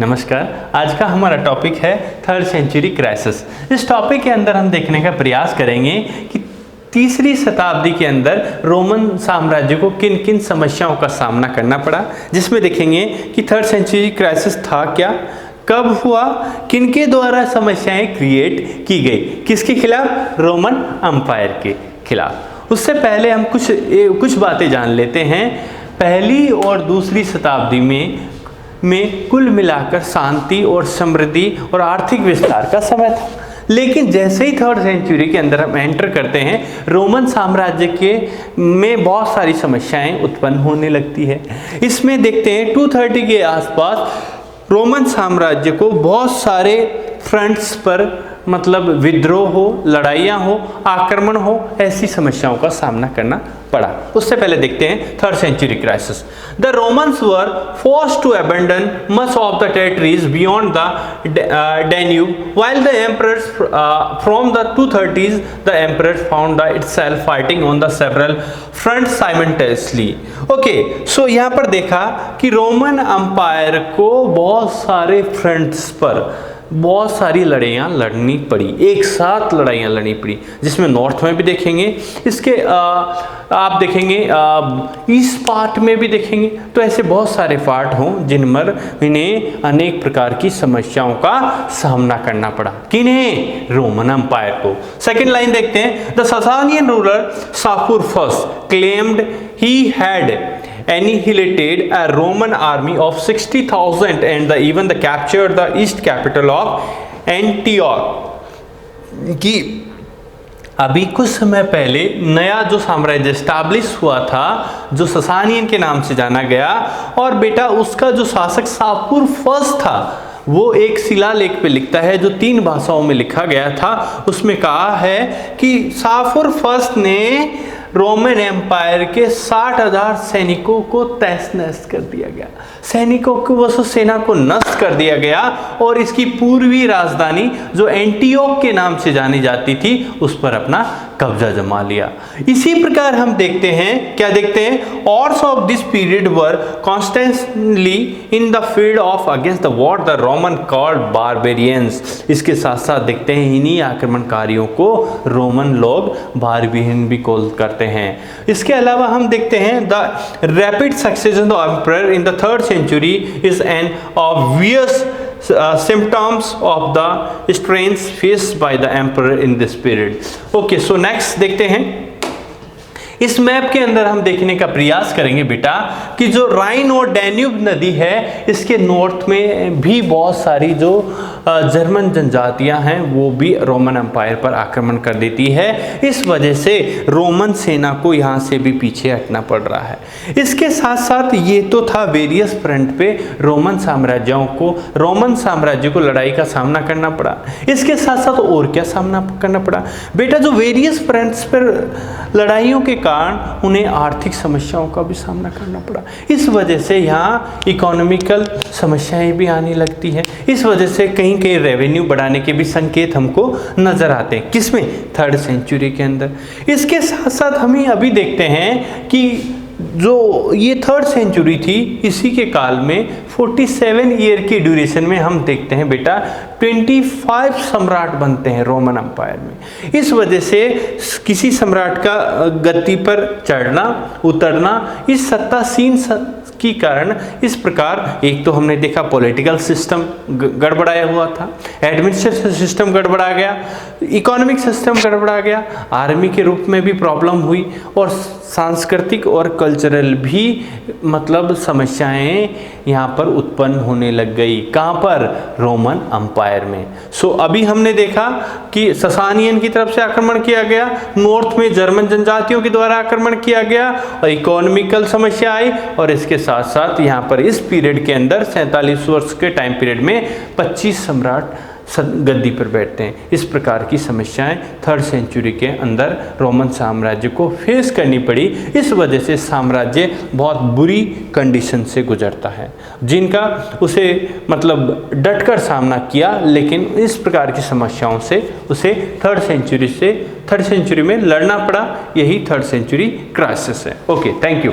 नमस्कार। आज का हमारा टॉपिक है थर्ड सेंचुरी क्राइसिस। इस टॉपिक के अंदर हम देखने का प्रयास करेंगे कि तीसरी शताब्दी के अंदर रोमन साम्राज्य को किन किन समस्याओं का सामना करना पड़ा, जिसमें देखेंगे कि थर्ड सेंचुरी क्राइसिस था क्या, कब हुआ, किनके द्वारा समस्याएं क्रिएट की गई, किसके खिलाफ, रोमन एम्पायर के खिलाफ। उससे पहले हम कुछ बातें जान लेते हैं। पहली और दूसरी शताब्दी में कुल मिलाकर शांति और समृद्धि और आर्थिक विस्तार का समय था, लेकिन जैसे ही थर्ड सेंचुरी के अंदर हम एंटर करते हैं, रोमन साम्राज्य में बहुत सारी समस्याएं उत्पन्न होने लगती है। इसमें देखते हैं 230 के आसपास रोमन साम्राज्य को बहुत सारे फ्रंट्स पर मतलब विद्रोह हो, लड़ाइयाँ हो, आक्रमण हो, ऐसी समस्याओं का सामना करना पड़ा। उससे पहले देखते हैं third century crisis. The Romans were forced to abandon much of the territories beyond the Danube, while the emperors from the 230s the emperors found itself fighting on the several fronts simultaneously. Okay, so यहाँ पर देखा कि Roman empire को बहुत सारे fronts पर बहुत सारी लड़ाइयाँ लड़नी पड़ी, एक साथ लड़ाइयाँ लड़नी पड़ी, जिसमें नॉर्थ में भी देखेंगे, इसके आप देखेंगे ईस्ट पार्ट में भी देखेंगे। तो ऐसे बहुत सारे पार्ट हों जिन पर इन्हें अनेक प्रकार की समस्याओं का सामना करना पड़ा। किन्हें? रोमन एम्पायर को। सेकेंड लाइन देखते हैं। The Sasanian ruler Shapur first claimed he had annihilated a Roman army of 60,000 and even captured the east capital of Antioch। कि अभी कुछ समय पहले नया जो साम्राज्य स्टैब्लिश हुआ था, जो ससानियन के नाम से जाना गया, और बेटा उसका जो शासक शापुर फर्स्ट था, वो एक शिलालेख पे लिखता है जो 3 भाषाओं में लिखा गया था। उसमें कहा है कि शापुर फर्स्ट ने रोमन एम्पायर के 60,000 सैनिकों को तहस नहस कर दिया गया, सैनिकों को वो सेना को नष्ट कर दिया गया, और इसकी पूर्वी राजधानी जो एंटियोक के नाम से जानी जाती थी उस पर अपना कब्जा जमा लिया। इसी प्रकार हम देखते हैं, क्या देखते हैं, wars of this period were constantly in the field of against the war the Roman called barbarians. इसके साथ साथ देखते हैं इन्हीं आक्रमणकारियों को रोमन लोग बारबेरियन भी कॉल करते हैं। इसके अलावा हम देखते हैं the rapid succession of emperor in the third century is an obvious symptoms of the strains faced by the emperor in this period। Okay, so next देखते हैं। इस मैप के अंदर हम देखने का प्रयास करेंगे बेटा कि जो राइन और डैन्यूब नदी है, इसके नॉर्थ में भी बहुत सारी जो जर्मन जनजातियां हैं वो भी रोमन एम्पायर पर आक्रमण कर देती है। इस वजह से रोमन सेना को यहाँ से भी पीछे हटना पड़ रहा है। इसके साथ साथ ये तो था वेरियस फ्रंट पे रोमन साम्राज्य को लड़ाई का सामना करना पड़ा। इसके साथ साथ और क्या सामना करना पड़ा बेटा? जो वेरियस फ्रंट्स पर लड़ाइयों के कारण उन्हें आर्थिक समस्याओं का भी सामना करना पड़ा। इस वजह से यहाँ इकोनॉमिकल समस्याएं भी आने लगती है। इस वजह से कहीं कहीं रेवेन्यू बढ़ाने के भी संकेत हमको नजर आते हैं। किसमें? थर्ड सेंचुरी के अंदर। इसके साथ साथ हमें अभी देखते हैं कि जो ये थर्ड सेंचुरी थी, इसी के काल में 47 ईयर की ड्यूरेशन में हम देखते हैं बेटा 25 सम्राट बनते हैं रोमन एम्पायर में। इस वजह से किसी सम्राट का गद्दी पर चढ़ना उतरना, इस सत्तासीन की कारण इस प्रकार एक तो हमने देखा पॉलिटिकल सिस्टम गड़बड़ाया हुआ था, एडमिनिस्ट्रेटिव सिस्टम गड़बड़ा गया, इकोनॉमिक सिस्टम गड़बड़ा गया, आर्मी के रूप में भी प्रॉब्लम हुई, और सांस्कृतिक और कल्चरल भी मतलब समस्याएं यहाँ पर उत्पन्न होने लग गई। कहाँ पर? रोमन एम्पायर में। सो अभी हमने देखा कि ससानियन की तरफ से आक्रमण किया गया, नॉर्थ में जर्मन जनजातियों के द्वारा आक्रमण किया गया और इकोनॉमिकल समस्या आई, और इसके साथ साथ यहाँ पर इस पीरियड के अंदर 47 वर्ष के टाइम पीरियड में 25 सम्राट गद्दी पर बैठते हैं। इस प्रकार की समस्याएं थर्ड सेंचुरी के अंदर रोमन साम्राज्य को फेस करनी पड़ी। इस वजह से साम्राज्य बहुत बुरी कंडीशन से गुजरता है, जिनका उसे मतलब डटकर सामना किया, लेकिन इस प्रकार की समस्याओं से उसे थर्ड सेंचुरी में लड़ना पड़ा। यही थर्ड सेंचुरी क्राइसिस है। Okay, thank you.